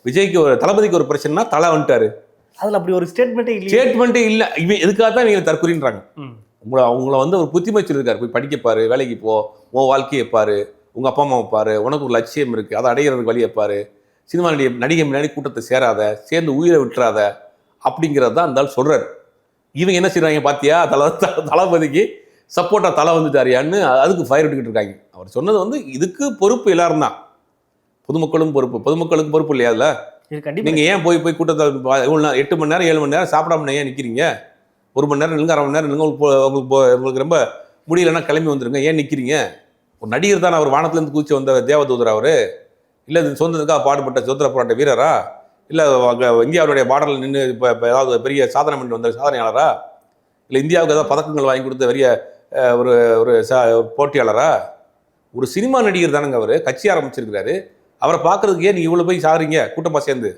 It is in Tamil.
விஜய்க்கு ஒரு தளபதிக்கு ஒரு பிரச்சனைனா தலை வந்துட்டாரு. அதில் அப்படி ஒரு ஸ்டேட்மெண்ட்டே இல்லை. இவன் எதுக்காக தான் இவங்க தற்கொலைன்றாங்க. அவங்கள வந்து ஒரு புத்திமதி இருக்காரு, போய் படிக்கப்பாரு, வேலைக்கு போ, உன் வாழ்க்கையை பாரு, உங்கள் அப்பா அம்மாவை பாரு, உனக்கு ஒரு லட்சியம் இருக்குது, அதை அடையிறதுக்கு வழியை பாரு, சினிமா நடிகை முன்னாடி கூட்டத்தை சேராத, சேர்ந்து உயிரை விட்டுறாத அப்படிங்கிறது தான் இருந்தாலும் சொல்கிறார். இவங்க என்ன செய்கிறாங்க பார்த்தியா, தளபதிக்கு சப்போர்ட்டாக தலை வந்துட்டாரியான்னு அதுக்கு ஃபயர் விட்டுக்கிட்டு இருக்காங்க. அவர் சொன்னது வந்து இதுக்கு பொறுப்பு எல்லாரும் தான், பொதுமக்களும் பொறுப்பு. பொதுமக்களுக்கு பொறுப்பு இல்லையா அதில்? நீங்கள் ஏன் போய் கூட்டத்தை 8 மணி நேரம் 7 மணி நேரம் சாப்பிடாம ஏன் நிற்கிறீங்க? 1 மணி நேரம் நில்லுங்க, 1/2 மணி நேரம் நில்லுங்க, உங்களுக்கு ரொம்ப முடியலன்னா கிளம்பி வந்துடுங்க, ஏன் நிற்கிறீங்க? ஒரு நடிகர் தானே, அவர் வானத்துலேருந்து குதிச்சு வந்த தேவதூதர் அவர்? இல்லை இது சொந்தத்துக்காக பாடுபட்ட சுதந்திர போராட்ட வீரரா? இல்லை இந்தியாவுடைய பார்டரில் நின்று இப்போ ஏதாவது பெரிய சாதனை பண்ணி வந்த சாதனையாளரா? இல்லை இந்தியாவுக்கு ஏதாவது பதக்கங்கள் வாங்கி கொடுத்த பெரிய ஒரு போட்டியாளரா? ஒரு சினிமா நடிகர் தானங்க அவர், கட்சி ஆரம்பிச்சிருக்கிறாரு. அவரை பார்க்கறதுக்கு ஏன் நீங்கள் இவ்வளோ போய் சாகுறீங்க கூட்டமாக சேர்ந்து?